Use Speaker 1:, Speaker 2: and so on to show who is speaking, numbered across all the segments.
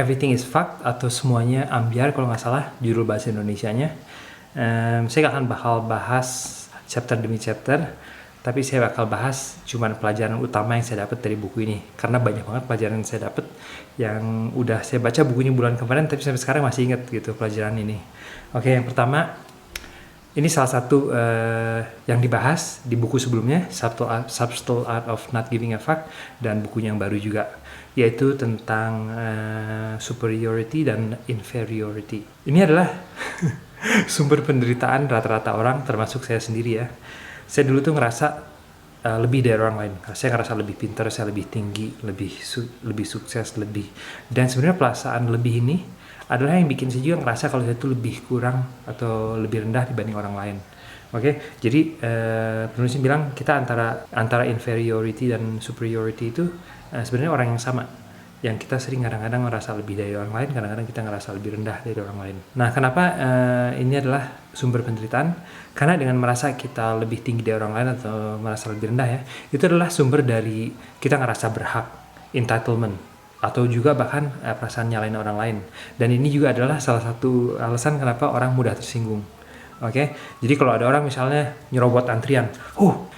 Speaker 1: Everything is Fucked atau Semuanya Ambyar kalau nggak salah judul bahasa Indonesianya. Saya nggak akan bakal bahas chapter demi chapter, tapi saya bakal bahas cuman pelajaran utama yang saya dapat dari buku ini, karena banyak banget pelajaran yang saya dapat yang udah saya baca bukunya bulan kemarin tapi sampai sekarang masih ingat gitu pelajaran ini. Oke, yang pertama, ini salah satu yang dibahas di buku sebelumnya, Subtle Art of Not Giving a Fuck, dan bukunya yang baru juga, yaitu tentang superiority dan inferiority. Ini adalah sumber penderitaan rata-rata orang, termasuk saya sendiri ya. Saya dulu tuh ngerasa lebih dari orang lain. Saya ngerasa lebih pintar, saya lebih tinggi, lebih sukses, dan sebenarnya perasaan lebih ini adalah yang bikin saya juga ngerasa kalau saya tuh lebih kurang atau lebih rendah dibanding orang lain. Oke, jadi penulisnya bilang kita antara inferiority dan superiority itu sebenarnya orang yang sama. Yang kita sering kadang-kadang ngerasa lebih dari orang lain, kadang-kadang kita ngerasa lebih rendah dari orang lain. Nah, kenapa ini adalah sumber penderitaan? Karena dengan merasa kita lebih tinggi dari orang lain atau merasa lebih rendah ya, itu adalah sumber dari kita ngerasa berhak, entitlement, atau juga bahkan perasaan nyalain orang lain. Dan ini juga adalah salah satu alasan kenapa orang mudah tersinggung. Oke, jadi kalau ada orang misalnya nyerobot antrian,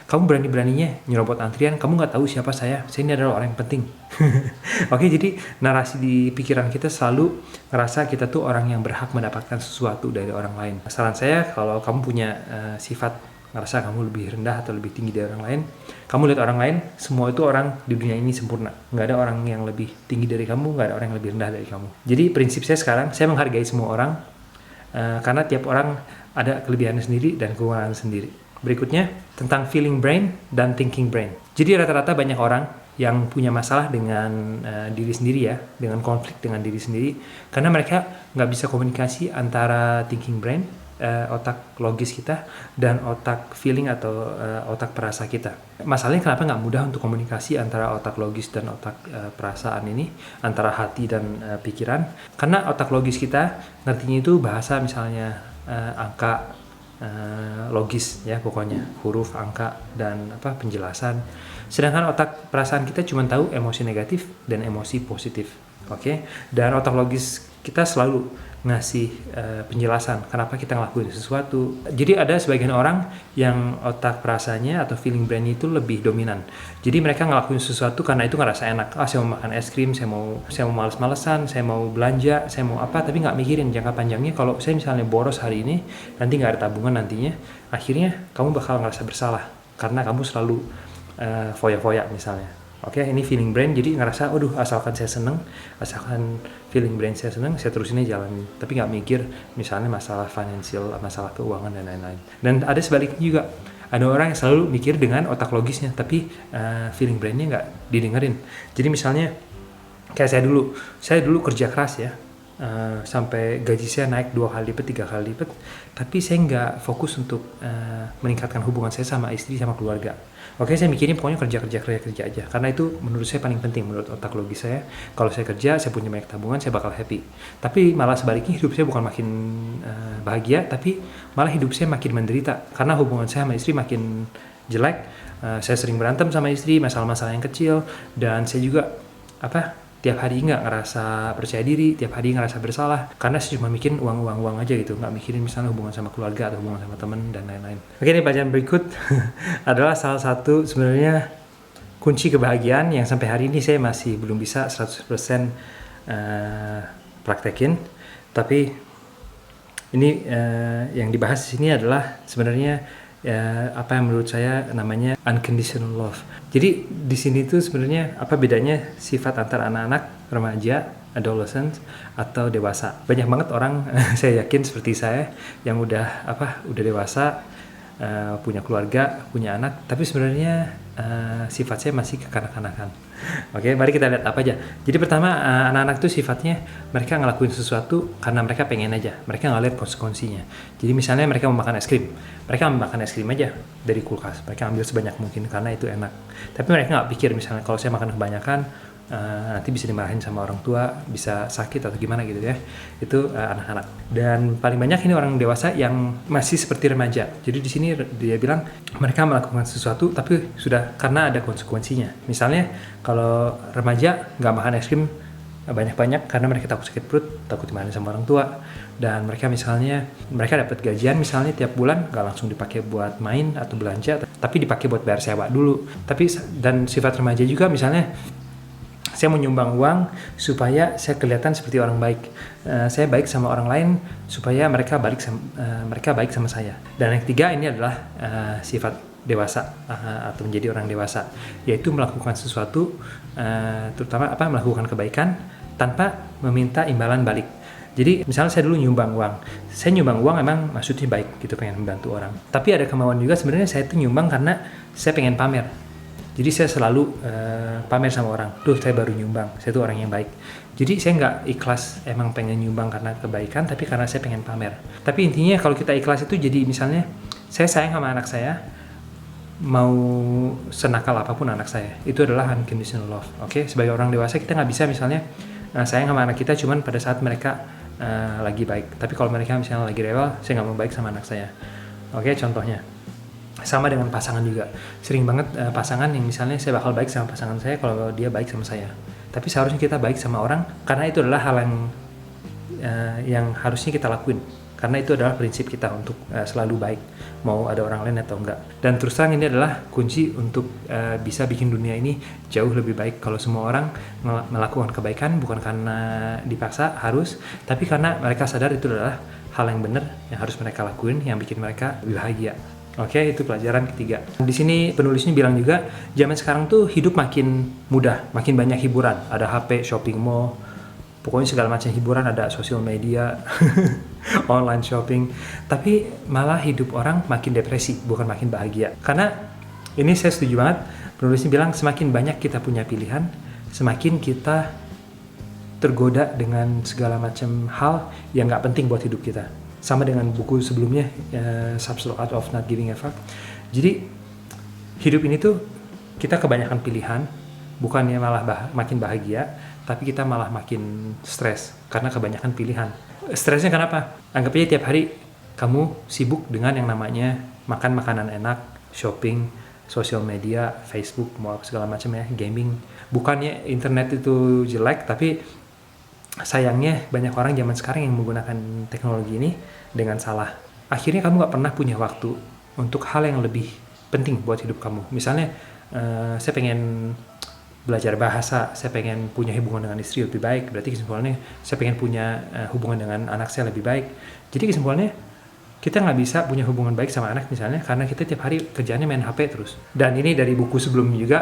Speaker 1: kamu berani-beraninya nyerobot antrian, kamu nggak tahu siapa saya ini adalah orang yang penting. Oke, jadi narasi di pikiran kita selalu ngerasa kita tuh orang yang berhak mendapatkan sesuatu dari orang lain. Saran saya, kalau kamu punya sifat ngerasa kamu lebih rendah atau lebih tinggi dari orang lain, kamu lihat orang lain, semua itu orang di dunia ini sempurna. Nggak ada orang yang lebih tinggi dari kamu, nggak ada orang yang lebih rendah dari kamu. Jadi prinsip saya sekarang, saya menghargai semua orang, karena tiap orang ada kelebihannya sendiri dan kekurangannya sendiri. Berikutnya, tentang feeling brain dan thinking brain. Jadi rata-rata banyak orang yang punya masalah dengan diri sendiri ya, dengan konflik dengan diri sendiri, karena mereka nggak bisa komunikasi antara thinking brain, otak logis kita, dan otak feeling atau otak perasa kita. Masalahnya kenapa nggak mudah untuk komunikasi antara otak logis dan otak perasaan ini, antara hati dan pikiran? Karena otak logis kita ngertinya itu bahasa, misalnya angka, logis ya, pokoknya huruf, angka, dan penjelasan. Sedangkan otak perasaan kita cuma tahu emosi negatif dan emosi positif. Oke, dan otak logis kita selalu ngasih penjelasan kenapa kita ngelakuin sesuatu. Jadi ada sebagian orang yang otak perasaannya atau feeling brain itu lebih dominan. Jadi mereka ngelakuin sesuatu karena itu ngerasa enak. Saya mau makan es krim, saya mau males-malesan, saya mau belanja, saya mau apa, tapi nggak mikirin jangka panjangnya. Kalau saya misalnya boros hari ini, nanti nggak ada tabungan nantinya, akhirnya kamu bakal ngerasa bersalah karena kamu selalu foya-foya misalnya. Oke, ini feeling brain, jadi ngerasa, asalkan saya seneng, asalkan feeling brain saya seneng, saya terusin aja jalan. Tapi nggak mikir misalnya masalah financial, masalah keuangan, dan lain-lain. Dan ada sebaliknya juga, ada orang yang selalu mikir dengan otak logisnya, tapi feeling brainnya nggak didengerin. Jadi misalnya, kayak saya dulu kerja keras ya, sampai gaji saya naik 2 kali lipat, 3 kali lipat, tapi saya nggak fokus untuk meningkatkan hubungan saya sama istri, sama keluarga. Oke, saya mikirin pokoknya kerja aja, karena itu menurut saya paling penting, menurut otak logis saya. Kalau saya kerja, saya punya banyak tabungan, saya bakal happy. Tapi malah sebaliknya, hidup saya bukan makin bahagia, tapi malah hidup saya makin menderita, karena hubungan saya sama istri makin jelek. Saya sering berantem sama istri, masalah-masalah yang kecil, dan saya juga tiap hari nggak ngerasa percaya diri, tiap hari ngerasa bersalah, karena saya cuma mikirin uang aja gitu, nggak mikirin misalnya hubungan sama keluarga atau hubungan sama teman dan lain-lain. Oke, ini pelajaran berikut adalah salah satu sebenarnya kunci kebahagiaan yang sampai hari ini saya masih belum bisa 100% praktekin. Tapi ini yang dibahas di sini adalah sebenarnya apa yang menurut saya namanya unconditional love. Jadi di sini tuh sebenarnya apa bedanya sifat antara anak-anak, remaja, adolescent atau dewasa. Banyak banget orang saya yakin seperti saya yang udah dewasa, punya keluarga, punya anak, tapi sebenarnya sifat saya masih kekanak-kanakan. Oke, mari kita lihat apa aja. Jadi pertama, anak-anak tuh sifatnya mereka ngelakuin sesuatu karena mereka pengen aja, mereka nggak lihat konsekuensinya. Jadi misalnya mereka mau makan es krim, mereka ambil makan es krim aja dari kulkas, mereka ambil sebanyak mungkin karena itu enak. Tapi mereka nggak pikir misalnya kalau saya makan kebanyakan, nanti bisa dimarahin sama orang tua, bisa sakit atau gimana gitu ya. Itu anak-anak. Dan paling banyak ini orang dewasa yang masih seperti remaja. Jadi di sini dia bilang mereka melakukan sesuatu tapi sudah karena ada konsekuensinya. Misalnya kalau remaja nggak makan es krim banyak-banyak karena mereka takut sakit perut, takut dimarahin sama orang tua, dan mereka dapat gajian misalnya tiap bulan nggak langsung dipakai buat main atau belanja, tapi dipakai buat bayar sewa dulu. Dan sifat remaja juga misalnya, saya mau nyumbang uang supaya saya kelihatan seperti orang baik. Saya baik sama orang lain supaya mereka baik sama saya. Dan yang ketiga ini adalah sifat dewasa atau menjadi orang dewasa, yaitu melakukan sesuatu, terutama melakukan kebaikan tanpa meminta imbalan balik. Jadi misalnya saya dulu nyumbang uang emang maksudnya baik gitu, pengen membantu orang. Tapi ada kemauan juga sebenarnya, saya itu nyumbang karena saya pengen pamer. Jadi saya selalu pamer sama orang, tuh saya baru nyumbang, saya tuh orang yang baik. Jadi saya nggak ikhlas emang pengen nyumbang karena kebaikan, tapi karena saya pengen pamer. Tapi intinya kalau kita ikhlas itu jadi misalnya saya sayang sama anak saya, mau senakal apapun anak saya, itu adalah unconditional love. Oke, sebagai orang dewasa kita nggak bisa misalnya sayang sama anak kita cuman pada saat mereka lagi baik. Tapi kalau mereka misalnya lagi rewel, saya nggak mau baik sama anak saya. Oke, contohnya. Sama dengan pasangan juga. Sering banget pasangan yang misalnya saya bakal baik sama pasangan saya kalau dia baik sama saya. Tapi seharusnya kita baik sama orang karena itu adalah hal yang harusnya kita lakuin. Karena itu adalah prinsip kita untuk selalu baik, mau ada orang lain atau enggak. Dan terus terang ini adalah kunci untuk bisa bikin dunia ini jauh lebih baik. Kalau semua orang melakukan kebaikan bukan karena dipaksa harus, tapi karena mereka sadar itu adalah hal yang benar yang harus mereka lakuin, yang bikin mereka lebih bahagia. Oke, itu pelajaran ketiga. Di sini penulisnya bilang juga, zaman sekarang tuh hidup makin mudah, makin banyak hiburan. Ada HP, shopping mall, pokoknya segala macam hiburan, ada sosial media, online shopping. Tapi malah hidup orang makin depresi, bukan makin bahagia. Karena ini saya setuju banget, penulisnya bilang semakin banyak kita punya pilihan, semakin kita tergoda dengan segala macam hal yang nggak penting buat hidup kita. Sama dengan buku sebelumnya, Subtle Art of Not Giving a Fuck. Jadi hidup ini tuh kita kebanyakan pilihan, bukannya malah makin bahagia, tapi kita malah makin stres karena kebanyakan pilihan. Stresnya kenapa? Anggap aja tiap hari kamu sibuk dengan yang namanya makan makanan enak, shopping, sosial media, Facebook, mau segala macam ya, gaming. Bukannya internet itu jelek, tapi sayangnya banyak orang zaman sekarang yang menggunakan teknologi ini dengan salah. Akhirnya kamu gak pernah punya waktu untuk hal yang lebih penting buat hidup kamu. Misalnya saya pengen belajar bahasa, saya pengen punya hubungan dengan istri lebih baik, berarti kesimpulannya saya pengen punya hubungan dengan anak saya lebih baik. Jadi kesimpulannya kita nggak bisa punya hubungan baik sama anak misalnya karena kita tiap hari kerjaannya main HP terus. Dan ini dari buku sebelumnya juga,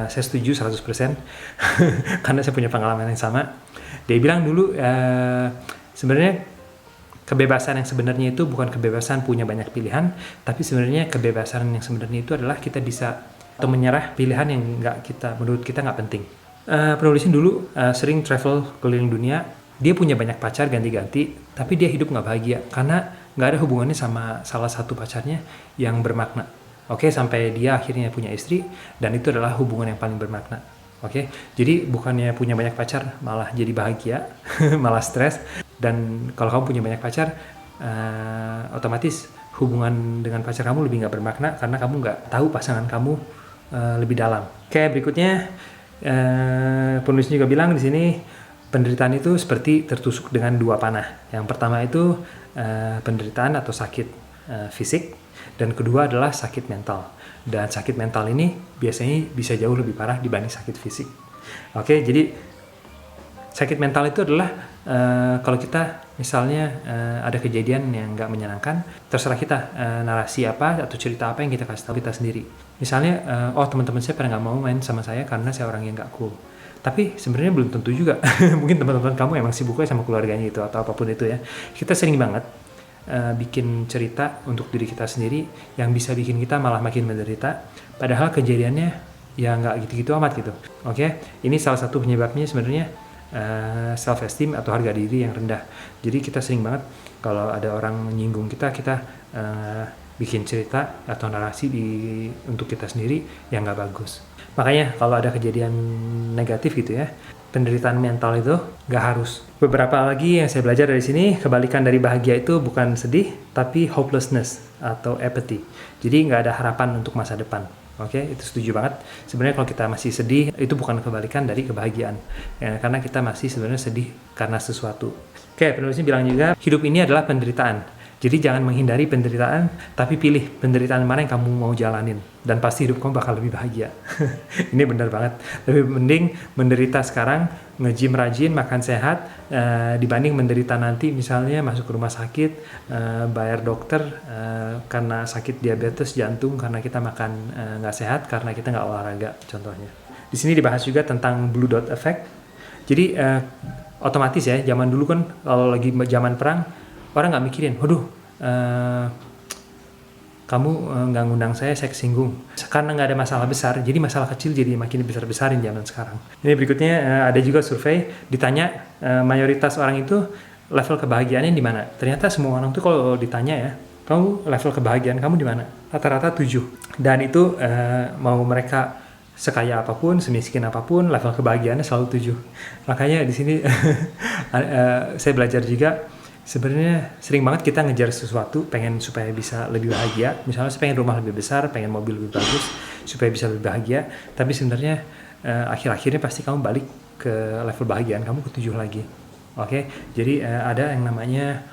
Speaker 1: saya setuju 100% karena saya punya pengalaman yang sama. Dia bilang dulu sebenarnya kebebasan yang sebenarnya itu bukan kebebasan punya banyak pilihan, tapi sebenarnya kebebasan yang sebenarnya itu adalah kita bisa atau menyerah pilihan yang menurut kita nggak penting. Penulisnya dulu sering travel keliling dunia, dia punya banyak pacar ganti-ganti, tapi dia hidup nggak bahagia karena nggak ada hubungannya sama salah satu pacarnya yang bermakna. Oke, sampai dia akhirnya punya istri, dan itu adalah hubungan yang paling bermakna. Oke, jadi bukannya punya banyak pacar malah jadi bahagia, malah stres. Dan kalau kamu punya banyak pacar, otomatis hubungan dengan pacar kamu lebih nggak bermakna karena kamu nggak tahu pasangan kamu lebih dalam. Oke, berikutnya penulis juga bilang di sini penderitaan itu seperti tertusuk dengan dua panah. Yang pertama itu penderitaan atau sakit fisik, dan kedua adalah sakit mental. Dan sakit mental ini biasanya bisa jauh lebih parah dibanding sakit fisik. Oke, jadi sakit mental itu adalah kalau kita misalnya ada kejadian yang nggak menyenangkan, terserah kita narasi apa atau cerita apa yang kita kasih tahu kita sendiri. Misalnya, teman-teman saya pada nggak mau main sama saya karena saya orang yang nggak cool. Tapi sebenarnya belum tentu juga. Mungkin teman-teman kamu emang sibuknya sama keluarganya itu atau apapun itu ya. Kita sering banget bikin cerita untuk diri kita sendiri yang bisa bikin kita malah makin menderita. Padahal kejadiannya ya nggak gitu-gitu amat gitu. Oke, ini salah satu penyebabnya sebenarnya self esteem atau harga diri yang rendah. Jadi kita sering banget kalau ada orang menyinggung kita bikin cerita atau narasi untuk kita sendiri yang nggak bagus. Makanya kalau ada kejadian negatif gitu ya, penderitaan mental itu nggak harus. Beberapa lagi yang saya belajar dari sini, kebalikan dari bahagia itu bukan sedih, tapi hopelessness atau apathy. Jadi nggak ada harapan untuk masa depan. Oke, itu setuju banget. Sebenarnya kalau kita masih sedih, itu bukan kebalikan dari kebahagiaan. Ya, karena kita masih sebenarnya sedih karena sesuatu. Oke, penulisnya bilang juga, hidup ini adalah penderitaan. Jadi jangan menghindari penderitaan, tapi pilih penderitaan mana yang kamu mau jalanin. Dan pasti hidup kamu bakal lebih bahagia. Ini benar banget. Lebih mending menderita sekarang, nge-gym rajin, makan sehat, dibanding menderita nanti misalnya masuk ke rumah sakit, bayar dokter karena sakit diabetes, jantung, karena kita makan nggak sehat, karena kita nggak olahraga contohnya. Di sini dibahas juga tentang Blue Dot Effect. Jadi otomatis ya, zaman dulu kan kalau lagi zaman perang, orang nggak mikirin, waduh, kamu nggak ngundang saya kesinggung. Karena nggak ada masalah besar, jadi masalah kecil jadi makin besar-besarin zaman sekarang. Ini berikutnya ada juga survei, ditanya mayoritas orang itu level kebahagiaannya di mana. Ternyata semua orang tuh kalau ditanya ya, kamu level kebahagiaan kamu di mana? Rata-rata 7. Dan itu mau mereka sekaya apapun, semiskin apapun, level kebahagiaannya selalu 7. Makanya di sini saya belajar juga. Sebenarnya sering banget kita ngejar sesuatu, pengen supaya bisa lebih bahagia. Misalnya saya pengen rumah lebih besar, pengen mobil lebih bagus, supaya bisa lebih bahagia. Tapi sebenarnya akhir-akhirnya pasti kamu balik ke level bahagiaan kamu ke 7 lagi. Oke, jadi ada yang namanya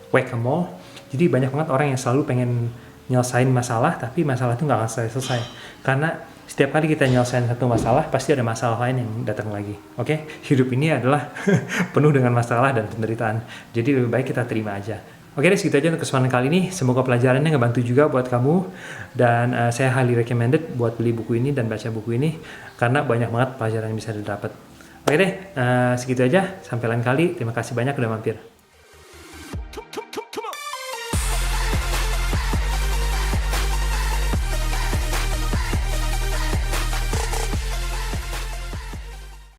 Speaker 1: whack-a-mole. Jadi banyak banget orang yang selalu pengen nyelesain masalah, tapi masalah itu nggak akan selesai. Karena setiap kali kita nyelesain satu masalah, pasti ada masalah lain yang datang lagi. Oke? Hidup ini adalah penuh dengan masalah dan penderitaan. Jadi lebih baik kita terima aja. Oke deh, segitu aja untuk kesempatan kali ini. Semoga pelajarannya ngebantu juga buat kamu. Dan saya highly recommended buat beli buku ini dan baca buku ini. Karena banyak banget pelajaran yang bisa didapat. Oke deh, segitu aja. Sampai lain kali. Terima kasih banyak udah mampir.